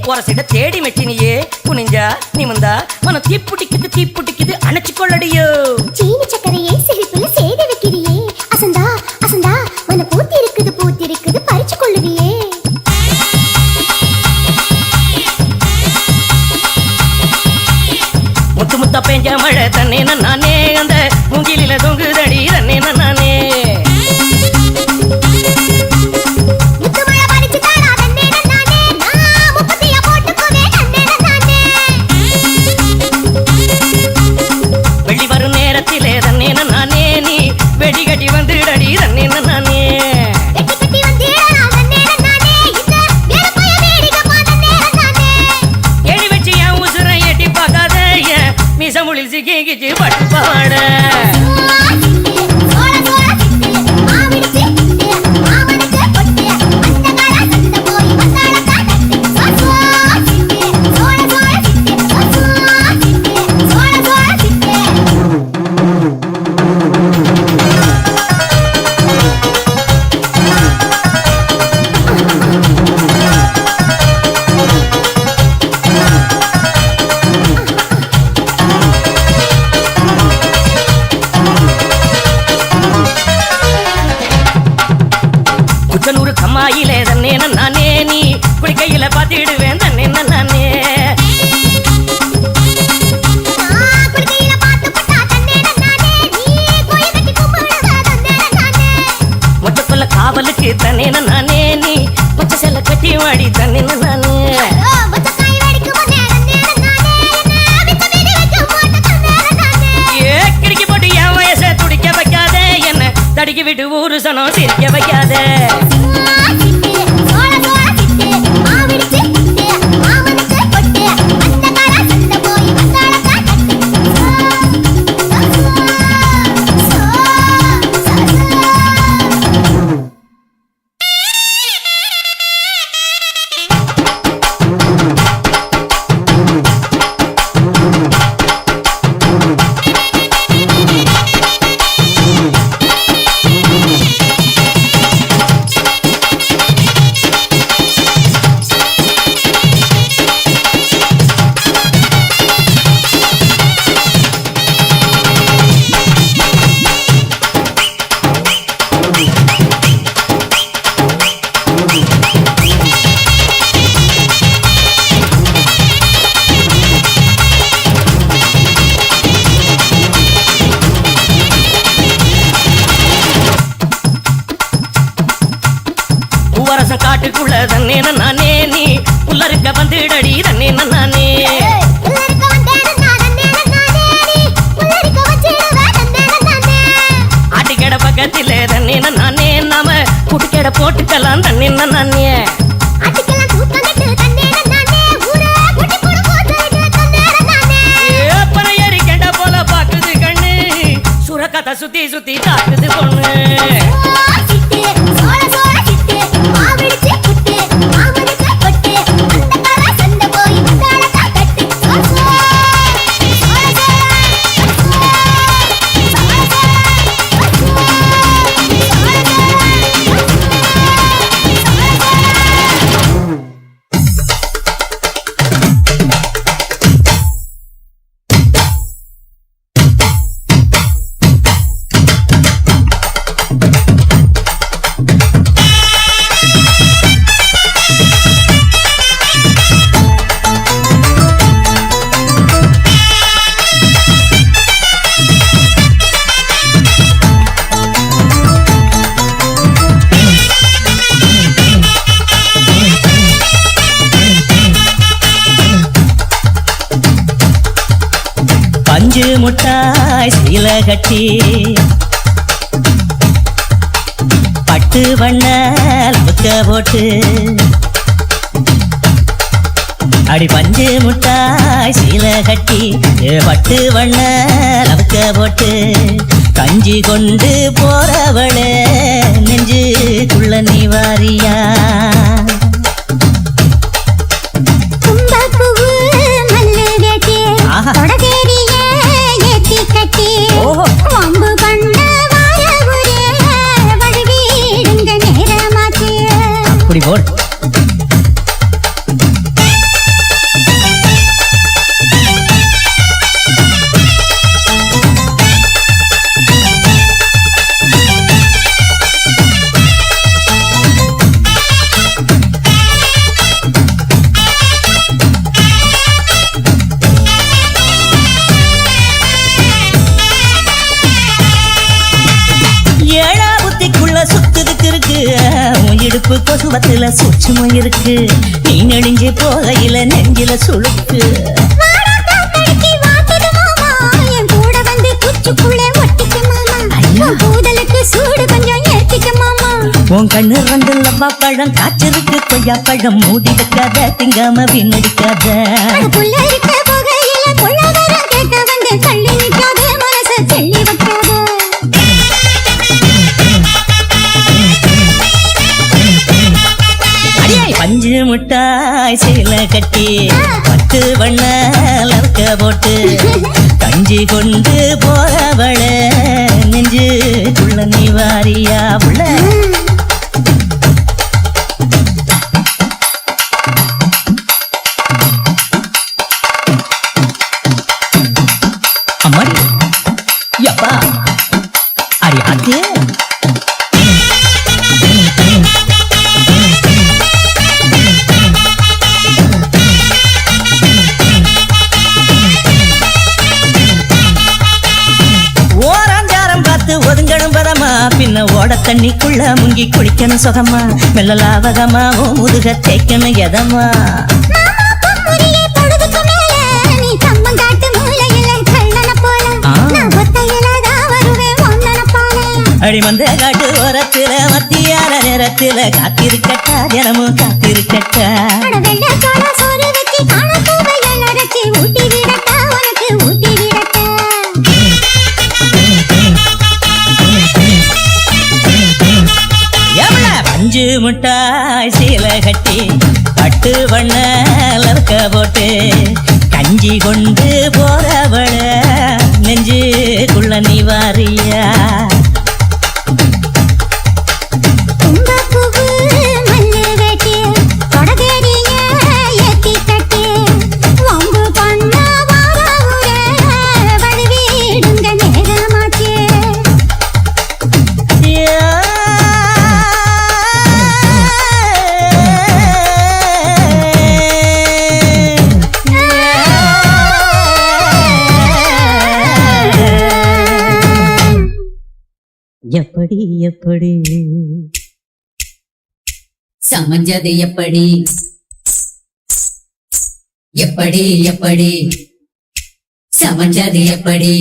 ஒரசிட தேடி மெச்சினியே குனிஞ்சா நிமிந்தா மன தீப்புட்டிக்குது அணைச்சு கொள்ளடியோ சீனி சக்கரையே சிரிப்புல சேத வைக்கிறியே அசந்தா அசந்தா மன பூத்தி இருக்குது பறிச்சு கொள்ளுவியே முத்து முத்தா பெஞ்ச மழை தன்னே நானே அந்த மூங்கிலில தொங்குதடி தன்னே நானே வெள்ளி வரும் நேரத்திலே தன்னே நானே நீ வெடிகட்டி வந்துடடி தன்னே நானே எடி வச்சு என் உசுரை எட்டி பார்க்காத மிசமுளில் சிக்கிச்சு பட்டு பாட குச்சனூர் கம்மாயிலே தன்னே நானே நீ குளிக்கையில பாத்திடுவேன் தன்னே நானே மொச்சக்குள்ள காவலுக்கு தன்னே நானே நீ மொச்ச செல்ல கட்டி வாடி தன்னே நானே கிடிக்கி போட்டு என் வயசை துடிக்க வைக்காத என்ன தடிக்கி விட்டு ஊரு சனம் சிரிக்க வைக்காத பூவரசம் காட்டுக்குள்ள தன்னே நானே நீ புல்லருக்க வந்துடடி தன்னே நானே ஆட்டுக்கடை பக்கத்தில தன்னே நானே நாம குட்டிக்கடை போட்டுக்கலாம் தன்னே நானே பனையறி கெண்ட போல பாக்குது கண்ணு சுரக்கத்தை சுத்தி சுத்தி தாக்குது பொண்ணு பஞ்சு முட்டாய் சீல கட்டி பட்டு வண்ண லவுக்க போட்டு அடி பஞ்சு முட்டாய் சீல கட்டி பட்டு வண்ண லவுக்க போட்டு கஞ்சி கொண்டு போறவளே நெஞ்சுக்குள்ள நீ வாரியா அப்படி போல் சிவப்பு கொசுவத்துல சூட்சுமம் இருக்கு நீ நெடுஞ்சு போகையில நெஞ்சில சுழுக்கு உன் கண்ணு ரெண்டு லவ்வா பழம் காய்ச்சிருக்கு கொய்யா பழம் மூடி வைக்காத திங்காம வீணடிக்காத பஞ்சு முட்டாய் சீல கட்டி பத்து வண்ண லவக்க போட்டு கஞ்சி கொண்டு போறவள நெஞ்சுக்குள்ள நீ வாரியா உள்ள அம்மாடி யப்பா அடி ஆத்தே ஒதுங்கணும் பதமா பின்ன ஓட தண்ணிக்குள்ள முங்கி குளிக்கணும் சுகமா மெல்ல லாவகமா ஓ முதுக தேய்க்கணும் எதமா அடி மந்த காட்டு ஓரத்துல மத்தியான நேரத்துல காத்திருக்கட்டா தினமும் காத்திருக்கட்டா பஞ்சு முட்டாய் சீல கட்டி பட்டு வண்ண லவக்க போட்டு கஞ்சி கொண்டு போறவள நெஞ்சுக்குள்ள நீ வாரியா எப்படி எப்படி சமஞ்சது எப்படி எப்படி எப்படி சமஞ்சது எப்படி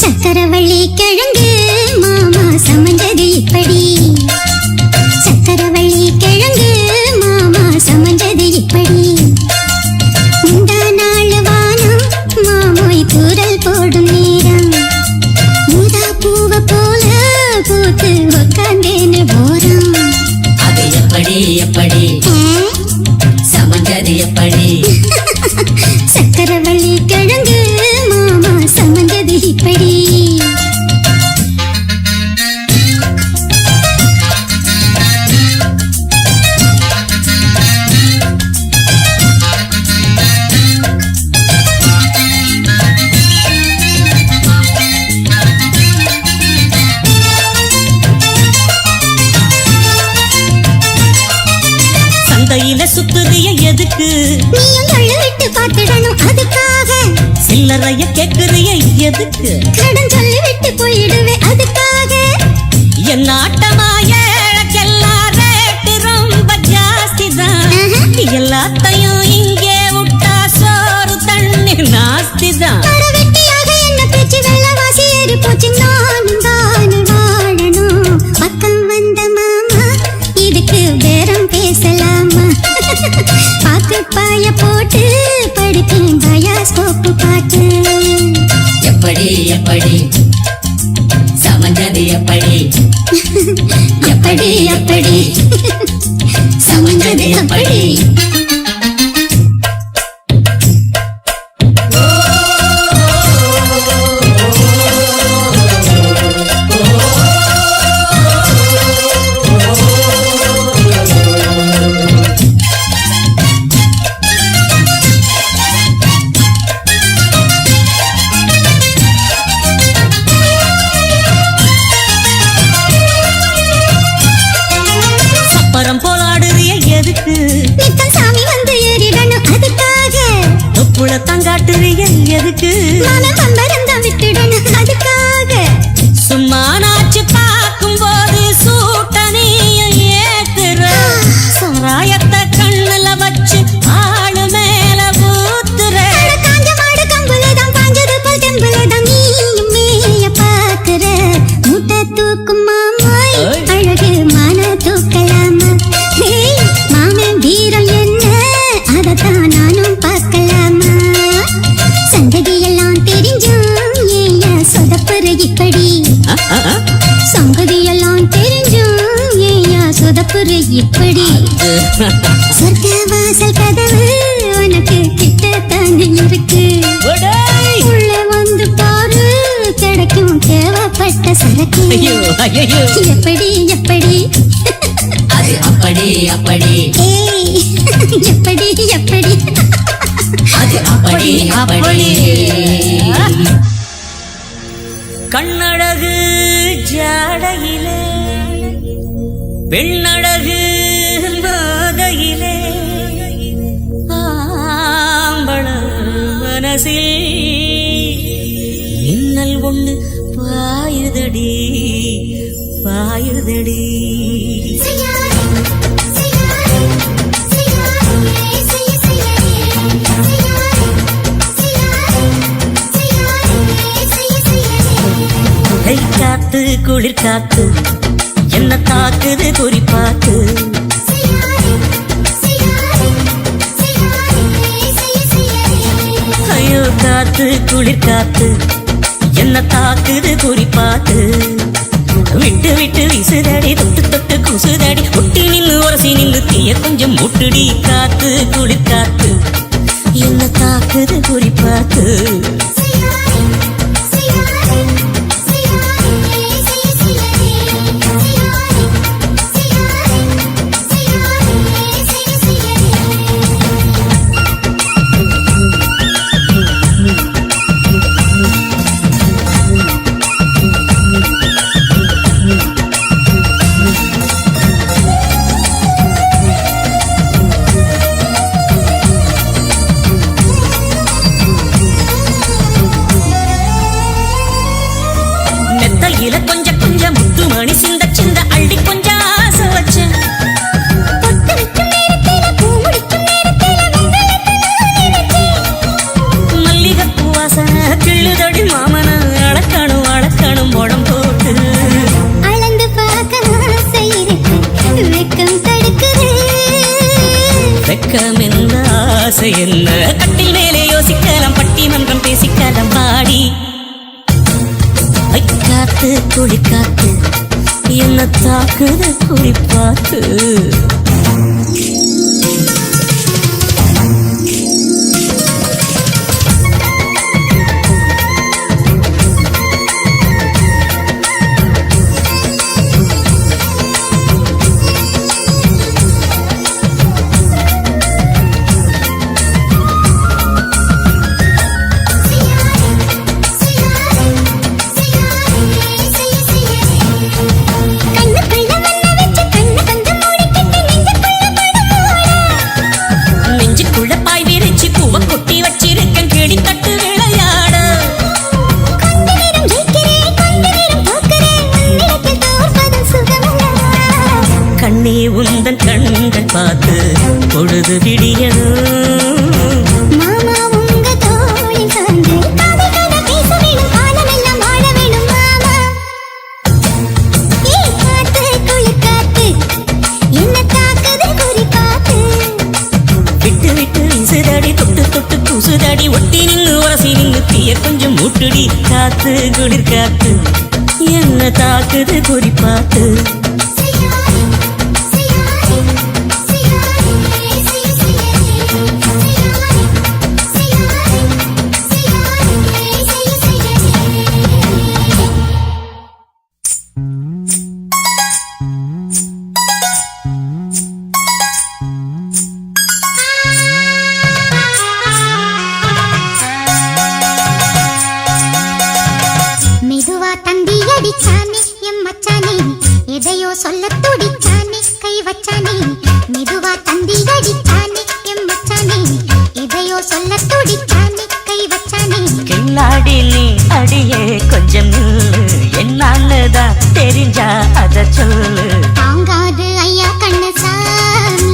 சக்கரவள்ளி கிழங்கு மாமா சமஞ்சது இப்படி சக்கரவள்ளி கிழங்கு மாமா சமஞ்சது இப்படி இந்த நாள் வானம் மாமோய் தூரல் போடும் நேரம் மூதா பூவ போல பூத்து உட்கார்ந்தேன்னு போறோம் அது எப்படி எப்படி சமஞ்சது எப்படி சக்கரவள்ளி கிழங்கு மாமா சமஞ்சது இப்படி சந்தையில சுத்துறிய எதுக்கு நீயும் தள்ளு விட்டு பார்த்துடணும் அதுக்காக சில்லறைய கேக்குறிய எதுக்கு கடன் சொல்லி விட்டு போயிடுவே அதுக்காக என் ஆட்டமாய எல்லா ரேட்டு ரொம்ப ஜாஸ்தி தான் எல்லாத்தையும் இங்கே விட்டா சோறு தண்ணி நாஸ்தி தான் வெட்டியாக என்ன பேச்சு வெள்ளவாசி ஏறி போச்சு நானும் தானே வாழணும் பக்கம் வந்த மாமா இதுக்கு பேரம் பேசலாமா பாக்கு பாய போட்டு படுப்பேன் பயாஸ்கோப்பு பாட்டு எப்படி எப்படி சமஞ்சது எப்படி எப்படி எப்படி சமஞ்சது எப்படி சூளத்தான் காட்டுறிய எதுக்கு மாமன் பம்பரம் விட்டுடணும் அதுக்காக சும்மா நாச்சு பார்க்கும் போது சூட்டனையும் ஏத்துற சராயத்தை கண்ணுல வச்சு ஆளு மேல ஊத்துற காஞ்ச மாடு கம்புலதான் பாஞ்சது போல் தெம்புலதான் நீயும் மேய பாக்குற முட்டை தூக்கும் மாமாய் அழகு மான தூக்கலாமா மாமன் வீரம் என்ன அதத்தான் நானும் பார்க்கலாமா சங்கதி எல்லாம் தெரிஞ்சும் ஏயா சொதப்புற இப்படி சங்கதி எல்லாம் தெரிஞ்சும் ஏயா சொதப்புற இப்படி சொர்க்க வாசல் கதவு உனக்கு கிட்டத்தானே இருக்கு உள்ள வந்து பாரு கிடைக்கும் தேவைப்பட்ட சரக்கு எப்படி எப்படி அது அப்படி அப்படி ஏய் எப்படி எப்படி அது அப்படி அப்படி கண்ணழகு ஜாடையிலே பெண்ணழகு நாகையிலே ஆம்பள மனசில் மின்னல் ஒண்ணு பாயுதடி பாயுதடி கை காத்து குளிர் காத்து என்ன தாக்குது குறிப்பாத்து ஐயோ காத்து குளிர் காத்து என்ன தாக்குது குறிப்பாத்து விட்டு விட்டு விசுதடி தொட்டு தொட்டு குசுதடி ஒட்டி நின்னு உரசி நின்னு தீய கொஞ்சம் முட்டுடி காத்து குளிர் காத்து என்ன தாக்குது குறிப்பாத்து மெத்தையில கொஞ்சம் கொஞ்சம் முத்து மணி சிந்த சிந்த அள்ளி கொஞ்சம் ஆசை வச்சேன் மல்லிகைப்பூ வாசனை கிள்ளுதடி மாமன அடக்கணும் அடக்கணும் உடம் போட்டு அளந்து பார்க்க ஆசை இருக்கு வெக்கம் தடுக்குது வெக்கம் என்ன ஆசை என்ன கட்டில் மேலே யோசிக்கலாம் பட்டிமன்றம் பேசிக்கலாம் பாடி காத்து குழி காத்து என்ன தாக்குது குறிப்பாத்து நெஞ்சுக்குள்ள பாய் விரிச்சு பூவ கொட்டி வச்சிருக்கேன் கேடி தட்டு விளையாட கண்ணே உந்தன் கண்கள் பார்த்து பொழுது விடியணும் மாமா உங்க தோழி சார்ந்து காதல் கதை பேச வேணும் காலமெல்லாம் வாழ வேணும் மாமா ஏய் காத்து குளிர் காத்து என்ன தாக்குது குறி காத்து விட்டு விட்டு விசுதடி தொட்டு தொட்டு குசுதடி ஒட்டி நின்னு உரசி நின்னு தீய கொஞ்சம் மூட்டுடி காத்து குளிர் காத்து என்ன தாக்குது குறிப்பாத்து மெதுவா தந்தி அடிச்சானே எம் மச்சானே எதையோ தெரிஞ்சா அத சொல்லு. தாங்காது ஐயா கண்ணசாமி,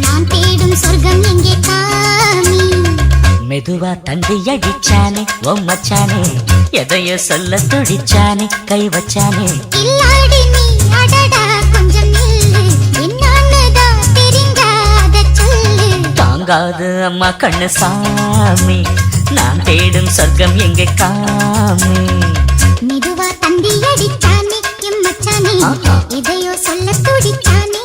நான் தேடும் சொர்க்கம் எங்கே காமி. மெதுவா தந்தி அடிச்சானே ஓ மச்சானே, எதையோ சொல்ல துடிச்சானே கை வச்சானே. இல்லாடி நீ அடடா கொஞ்சம் நில்லு, என்னான்னுதான் தெரிஞ்சாத சொல்லு. தாங்காது அம்மா கண்ணு சாமி, நான் தேடும் சொர்க்கம் எங்கே காமி. மெதுவா தந்தி அடிச்சானே எம் மச்சானே, எதையோ சொல்ல துடிச்சானே.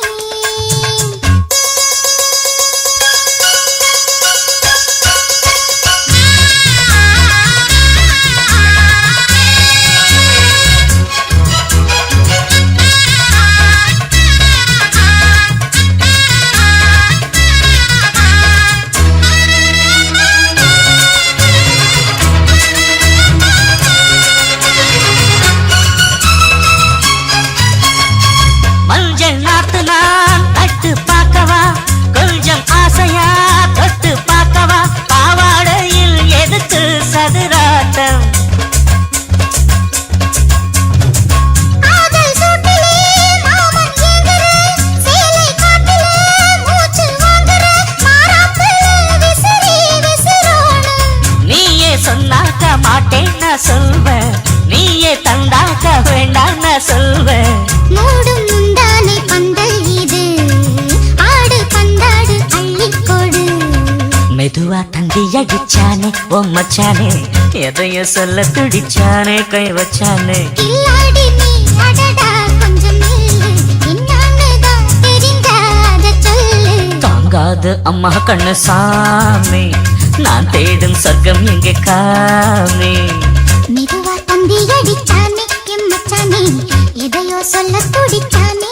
சொல்வேன் நீயே தந்தாக்க வேண்டாம் சொல்வேன். மூடும் முந்தானை பந்தல் இது, ஆடு பந்தாடு அள்ளிக்கொடு. மெதுவா தந்தி அடிச்சானே ஓ மச்சானே, எதையோ சொல்ல துடிச்சானே கை வச்சானே. இல்லாடி நீ அடடா கொஞ்சம் நில்லு, என்னான்னுதான் தெரிஞ்சாத சொல்லு. தாங்காது அம்மா கண்ணு சாமி, நான் தேடும் சொர்க்கம் எங்கே காமி. மெதுவா தந்தி அடிச்சானே எம் மச்சானே, எதையோ சொல்ல துடிச்சானே.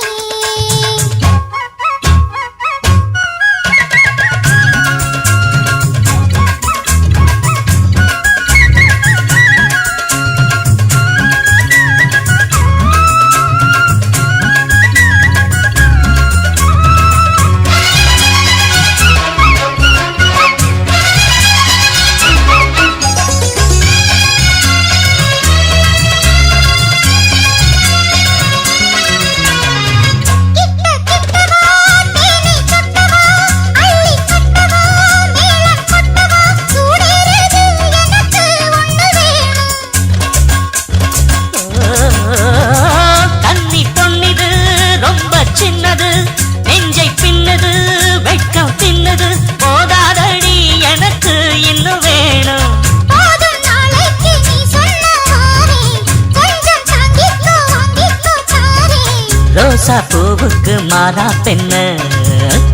ரோசா பூவுக்கு மாறா பெண்ண,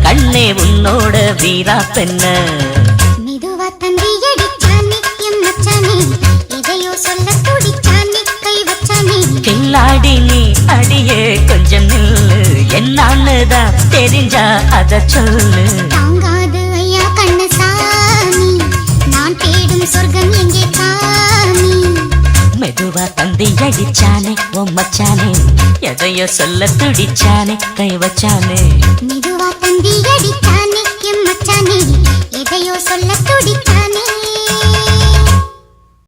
கண்ணே உன்னோட வீரா பெண்ண. மெதுவா தந்தி அடிச்சானே எம் மச்சானே, எதையோ சொல்ல துடிச்சானே கை வச்சானே. கில்லாடி நீ அடியே கொஞ்சம் நில்லு, என்னான்னுதான் தெரிஞ்சா அத சொல்லு. தாங்காது ஐயா கண்ணசாமி, நான் தேடும் சொர்க்கம் எங்கே காமி. மெதுவா தந்தி அடிச்சானே ஓ மச்சானே, எதையோ சொல்ல துடிச்சானே கை வச்சானே. மெதுவா தந்தி அடிச்சானே எம் மச்சானே, எதையோ சொல்ல துடிச்சானே.